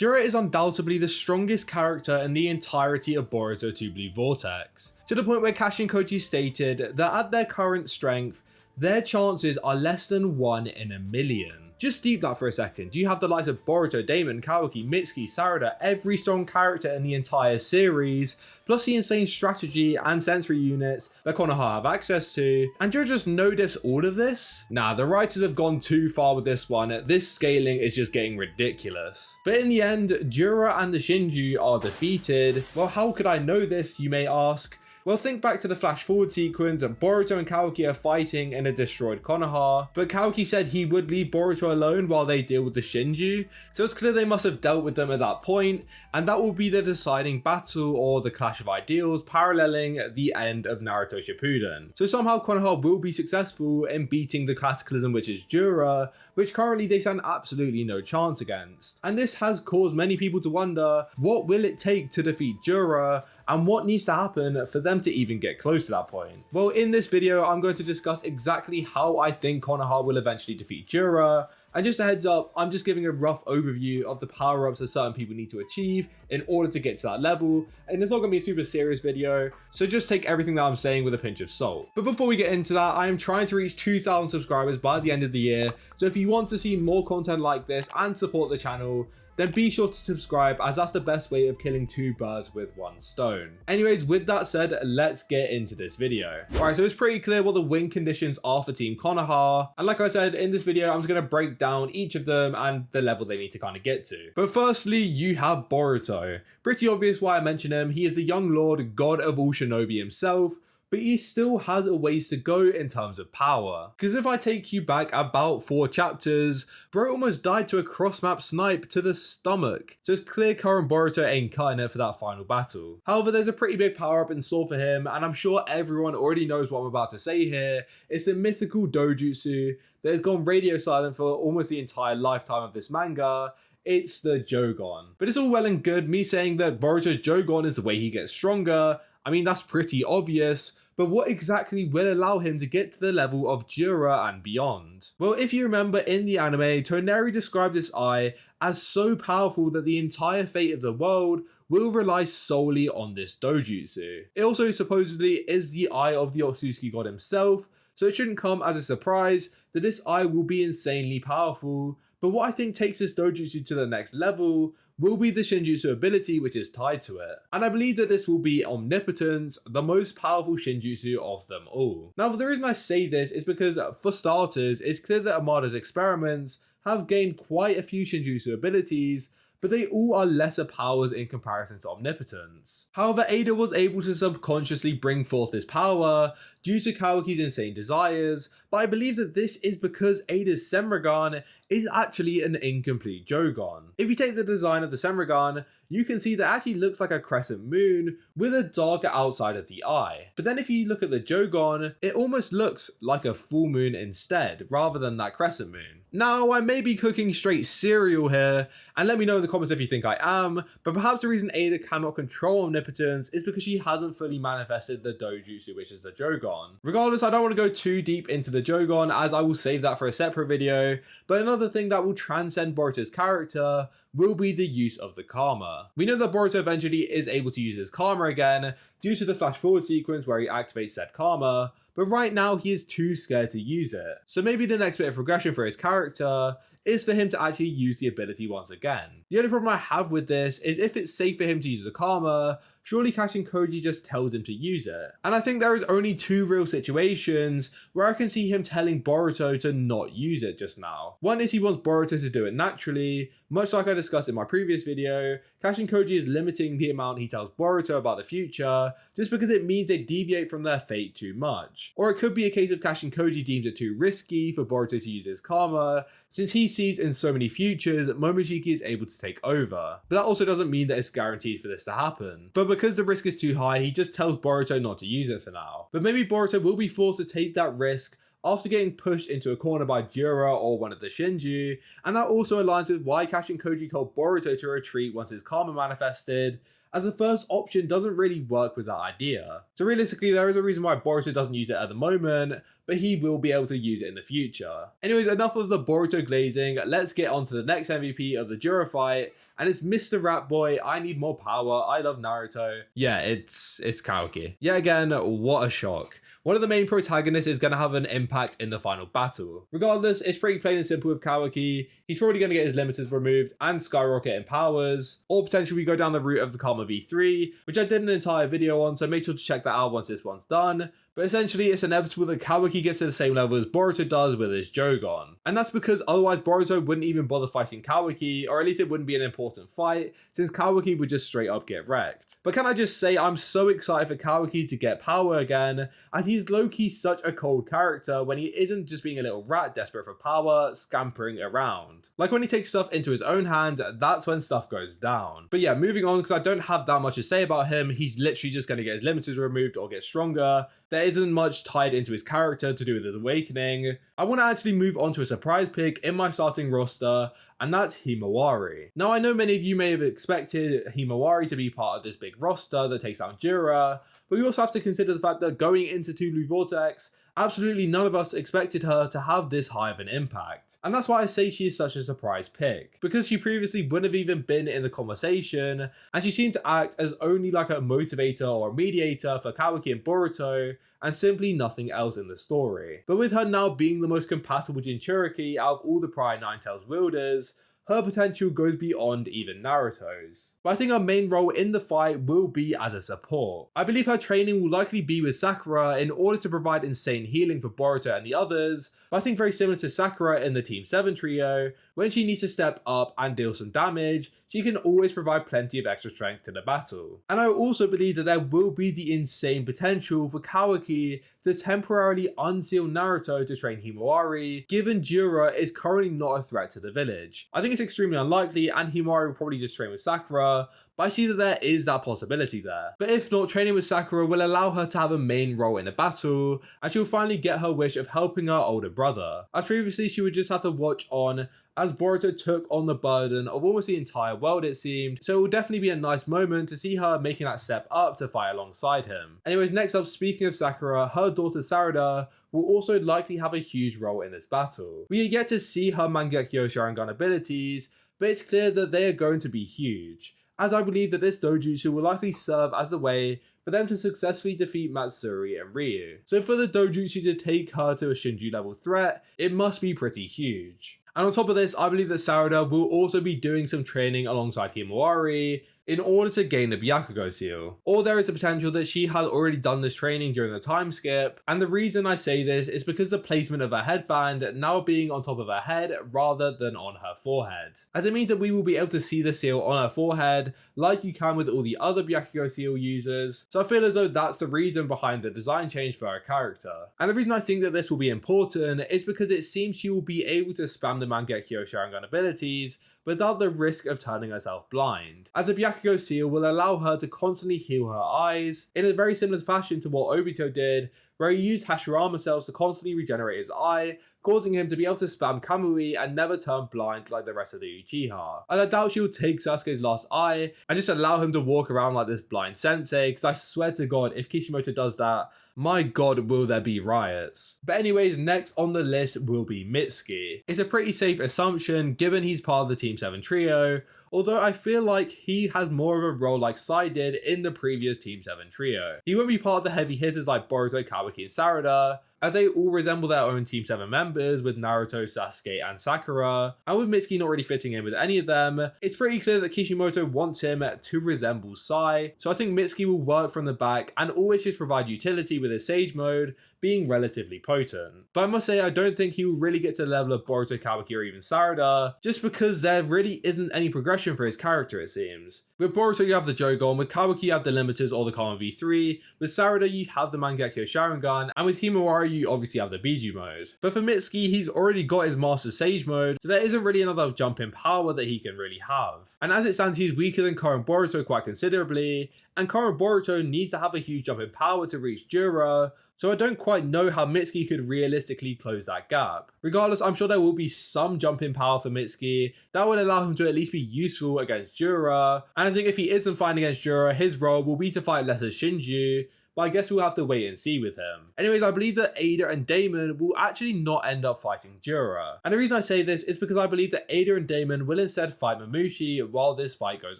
Jura is undoubtedly the strongest character in the entirety of Boruto 2 Blue Vortex, to the point where Kashin Koji stated that at their current strength, their chances are less than 1 in a million. Just deep that for a second. You have the likes of Boruto, Damon, Kawaki, Mitsuki, Sarada, every strong character in the entire series, plus the insane strategy and sensory units that konoha have access to, and Jura just no-diffs all of this? Nah, the writers have gone too far with this one. This scaling is just getting ridiculous. But in the end, Jura and the shinju are defeated. Well, how could I know this, you may ask? Well, think back to the flash forward sequence and Boruto and Kawaki are fighting in a destroyed konoha, but Kawaki said he would leave Boruto alone while they deal with the shinju, so it's clear they must have dealt with them at that point, and that will be the deciding battle or the clash of ideals paralleling the end of Naruto Shippuden. So somehow Konoha will be successful in beating the Cataclysm, which is Jura, which currently they stand absolutely no chance against. And this has caused many people to wonder, what will it take to defeat Jura? And what needs to happen for them to even get close to that point? Well, in this video, I'm going to discuss exactly how I think Konoha will eventually defeat Jura. And just a heads up, I'm just giving a rough overview of the power-ups that certain people need to achieve in order to get to that level. And it's not going to be a super serious video, so just take everything that I'm saying with a pinch of salt. But before we get into that, I am trying to reach 2,000 subscribers by the end of the year. So if you want to see more content like this and support the channel, then be sure to subscribe, as that's the best way of killing 2 birds with 1 stone. Anyways, with that said, let's get into this video. Alright, so it's pretty clear what the win conditions are for Team Konoha. And like I said, in this video, I'm just going to break down each of them and the level they need to kind of get to. But firstly, you have Boruto. Pretty obvious why I mention him. He is the young lord, god of all shinobi himself, but he still has a ways to go in terms of power. Because if I take you back about 4 chapters, bro almost died to a cross-map snipe to the stomach. So it's clear current Boruto ain't cutting it for that final battle. However, there's a pretty big power-up in store for him, and I'm sure everyone already knows what I'm about to say here. It's the mythical dojutsu that has gone radio silent for almost the entire lifetime of this manga. It's the jougan. But it's all well and good me saying that Boruto's jougan is the way he gets stronger. I mean, that's pretty obvious, but what exactly will allow him to get to the level of Jura and beyond? Well, if you remember in the anime, Toneri described this eye as so powerful that the entire fate of the world will rely solely on this dojutsu. It also supposedly is the eye of the Otsutsuki god himself, so it shouldn't come as a surprise that this eye will be insanely powerful. But what I think takes this dojutsu to the next level will be the shinjutsu ability which is tied to it. And I believe that this will be omnipotence, the most powerful shinjutsu of them all. Now, the reason I say this is because, for starters, it's clear that Amada's experiments have gained quite a few shinjutsu abilities, but they all are lesser powers in comparison to omnipotence. However, Ada was able to subconsciously bring forth this power due to Kawaki's insane desires, but I believe that this is because Ada's Senrigan is actually an incomplete jougan. If you take the design of the Senrigan, you can see that it actually looks like a crescent moon with a darker outside of the eye. But then if you look at the jougan, it almost looks like a full moon instead, rather than that crescent moon. Now, I may be cooking straight cereal here, and let me know in the comments if you think I am, but perhaps the reason Ada cannot control omnipotence is because she hasn't fully manifested the dojutsu, which is the jougan. Regardless, I don't want to go too deep into the jougan, as I will save that for a separate video, but another thing that will transcend Boruto's character will be the use of the karma. We know that Boruto eventually is able to use his karma again due to the flash forward sequence where he activates said karma, but right now he is too scared to use it. So maybe the next bit of progression for his character is for him to actually use the ability once again. The only problem I have with this is if it's safe for him to use the karma, surely Kashin Koji just tells him to use it. And I think there is only 2 real situations where I can see him telling Boruto to not use it just now. One is he wants Boruto to do it naturally, much like I discussed in my previous video. Kashin Koji is limiting the amount he tells Boruto about the future, just because it means they deviate from their fate too much. Or it could be a case of Kashin Koji deems it too risky for Boruto to use his karma, since he sees in so many futures that Momoshiki is able to take over. But that also doesn't mean that it's guaranteed for this to happen. But because the risk is too high, he just tells Boruto not to use it for now. But maybe Boruto will be forced to take that risk after getting pushed into a corner by Jura or one of the shinju, and that also aligns with why Kashin Koji told Boruto to retreat once his karma manifested, as the first option doesn't really work with that idea. So realistically, there is a reason why Boruto doesn't use it at the moment, but but he will be able to use it in the future. Anyways, enough of the Boruto glazing, let's get on to the next MVP of the Jura fight, and it's Mr. Rat Boy. I need more power, I love Naruto. Yeah, it's Kawaki. Yet again, what a shock. One of the main protagonists is going to have an impact in the final battle. Regardless, it's pretty plain and simple with Kawaki. He's probably going to get his limiters removed and skyrocket in powers, or potentially we go down the route of the Karma V3, which I did an entire video on, so make sure to check that out once this one's done. But essentially, it's inevitable that Kawaki gets to the same level as Boruto does with his jougan. And that's because otherwise Boruto wouldn't even bother fighting Kawaki, or at least it wouldn't be an important fight, since Kawaki would just straight up get wrecked. But can I just say, I'm so excited for Kawaki to get power again, as he's low-key such a cold character when he isn't just being a little rat desperate for power, scampering around. Like when he takes stuff into his own hands, that's when stuff goes down. But yeah, moving on, because I don't have that much to say about him, he's literally just going to get his limiters removed or get stronger. There isn't much tied into his character to do with his awakening. I want to actually move on to a surprise pick in my starting roster, and that's Himawari. Now I know many of you may have expected Himawari to be part of this big roster that takes down Jura, but we also have to consider the fact that going into 2 Blue Vortex, absolutely none of us expected her to have this high of an impact. And that's why I say she is such a surprise pick, because she previously wouldn't have even been in the conversation, and she seemed to act as only like a motivator or a mediator for Kawaki and Boruto, and simply nothing else in the story. But with her now being the most compatible Jinchuriki out of all the prior Ninetales wielders, her potential goes beyond even Naruto's. But I think her main role in the fight will be as a support. I believe her training will likely be with Sakura in order to provide insane healing for Boruto and the others, but I think very similar to Sakura in the Team 7 trio, when she needs to step up and deal some damage, she can always provide plenty of extra strength to the battle. And I also believe that there will be the insane potential for Kawaki to temporarily unseal Naruto to train Himawari, given Jura is currently not a threat to the village. I think it's extremely unlikely, and Himawari will probably just train with Sakura, but I see that there is that possibility there. But if not, training with Sakura will allow her to have a main role in the battle, and she'll finally get her wish of helping her older brother. As previously, she would just have to watch on as Boruto took on the burden of almost the entire world, it seemed, so it will definitely be a nice moment to see her making that step up to fight alongside him. Anyways, next up, speaking of Sakura, her daughter Sarada will also likely have a huge role in this battle. We are yet to see her Mangekyo Sharingan abilities, but it's clear that they are going to be huge, as I believe that this dojutsu will likely serve as the way for them to successfully defeat Matsuri and Ryu. So for the dojutsu to take her to a Shinju level threat, it must be pretty huge. And on top of this, I believe that Sarada will also be doing some training alongside Himawari in order to gain the Byakugo seal. Or there is a potential that she has already done this training during the time skip, and the reason I say this is because the placement of her headband now being on top of her head rather than on her forehead. As it means that we will be able to see the seal on her forehead like you can with all the other Byakugo seal users, so I feel as though that's the reason behind the design change for her character. And the reason I think that this will be important is because it seems she will be able to spam the Mangekyo Sharingan abilities without the risk of turning herself blind, as the Byakugo seal will allow her to constantly heal her eyes in a very similar fashion to what Obito did, where he used Hashirama cells to constantly regenerate his eye, causing him to be able to spam Kamui and never turn blind like the rest of the Uchiha. And I doubt she'll take Sasuke's last eye and just allow him to walk around like this blind sensei, because I swear to God, if Kishimoto does that, my god, will there be riots. But anyways, next on the list will be Mitsuki. It's a pretty safe assumption given he's part of the Team 7 trio, although I feel like he has more of a role like Sai did in the previous Team 7 trio. He won't be part of the heavy hitters like Boruto, Kawaki and Sarada, as they all resemble their own Team 7 members with Naruto, Sasuke and Sakura, and with Mitsuki not really fitting in with any of them, it's pretty clear that Kishimoto wants him to resemble Sai, so I think Mitsuki will work from the back and always just provide utility with his Sage mode being relatively potent. But I must say, I don't think he will really get to the level of Boruto, Kawaki or even Sarada, just because there really isn't any progression for his character, it seems. With Boruto you have the Jougan, with Kawaki you have the limiters or the Karma V3, with Sarada you have the Mangekyo Sharingan, and with Himawari you obviously have the Biju mode. But for Mitsuki, he's already got his Master Sage mode, so there isn't really another jump in power that he can really have. And as it stands, he's weaker than Kara and Boruto quite considerably, and Kara and Boruto needs to have a huge jump in power to reach Jura, so I don't quite know how Mitsuki could realistically close that gap. Regardless, I'm sure there will be some jump in power for Mitsuki that would allow him to at least be useful against Jura, and I think if he isn't fighting against Jura, his role will be to fight lesser Shinju, but I guess we'll have to wait and see with him. Anyways, I believe that Ada and Damon will actually not end up fighting Jura. And the reason I say this is because I believe that Ada and Damon will instead fight Mamushi while this fight goes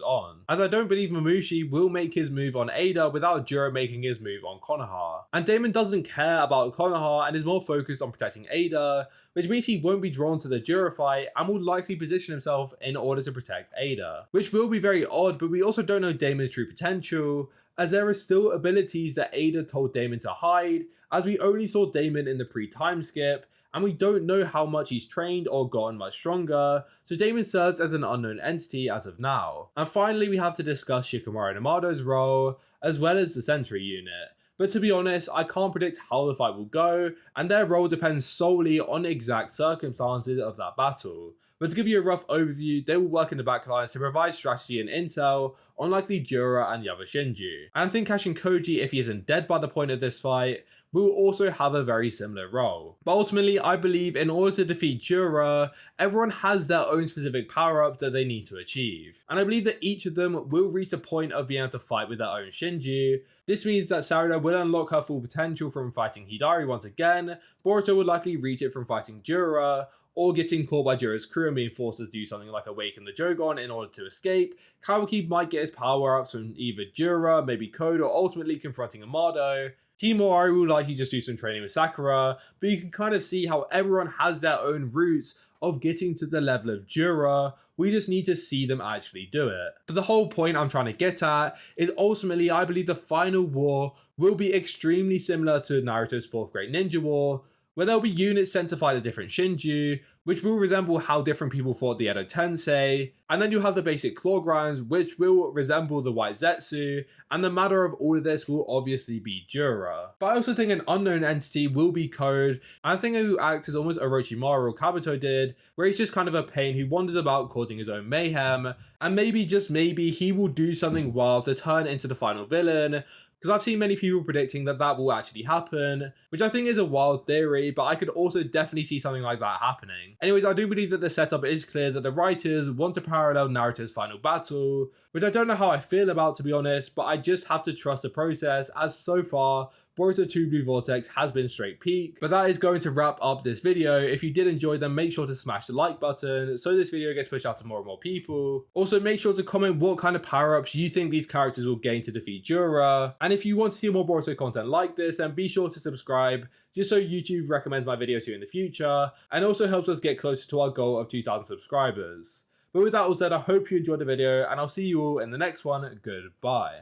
on, as I don't believe Mamushi will make his move on Ada without Jura making his move on Konoha. And Damon doesn't care about Konoha and is more focused on protecting Ada, which means he won't be drawn to the Jura fight and will likely position himself in order to protect Ada. Which will be very odd, but we also don't know Damon's true potential, as there are still abilities that Ada told Damon to hide, as we only saw Damon in the pre-time skip, and we don't know how much he's trained or gotten much stronger, so Damon serves as an unknown entity as of now. And finally, we have to discuss Shikamaru and Amado's role, as well as the Sentry unit. But to be honest, I can't predict how the fight will go, and their role depends solely on exact circumstances of that battle. But to give you a rough overview, they will work in the backlines to provide strategy and intel on likely Jura and the other Shinju. And I think Kashin Koji, if he isn't dead by the point of this fight, will also have a very similar role. But ultimately, I believe in order to defeat Jura, everyone has their own specific power-up that they need to achieve. And I believe that each of them will reach the point of being able to fight with their own Shinju. This means that Sarada will unlock her full potential from fighting Hidari once again, Boruto will likely reach it from fighting Jura, or getting caught by Jura's crew and being forced to do something like awaken the jougan in order to escape. Kawaki might get his power-ups from either Jura, maybe Code, or ultimately confronting Amado. Himawari will likely just do some training with Sakura, but you can kind of see how everyone has their own routes of getting to the level of Jura. We just need to see them actually do it. But the whole point I'm trying to get at is ultimately I believe the final war will be extremely similar to Naruto's 4th Great Ninja War, where there'll be units sent to fight a different Shinju, which will resemble how different people fought the Edo Tensei, and then you'll have the basic claw grounds, which will resemble the White Zetsu, and the matter of all of this will obviously be Jura. But I also think an unknown entity will be Code, and I think he will act as almost Orochimaru or Kabuto did, where he's just kind of a pain who wanders about causing his own mayhem, and maybe, just maybe, he will do something wild to turn into the final villain, because I've seen many people predicting that that will actually happen, which I think is a wild theory, but I could also definitely see something like that happening. Anyways, I do believe that the setup is clear that the writers want to parallel Naruto's final battle, which I don't know how I feel about, to be honest, but I just have to trust the process, as so far, Boruto 2 Blue Vortex has been straight peak. But that is going to wrap up this video. If you did enjoy them, make sure to smash the like button so this video gets pushed out to more and more people. Also, make sure to comment what kind of power-ups you think these characters will gain to defeat Jura. And if you want to see more Boruto content like this, then be sure to subscribe, just so YouTube recommends my videos to you in the future, and also helps us get closer to our goal of 2,000 subscribers. But with that all said, I hope you enjoyed the video, and I'll see you all in the next one. Goodbye.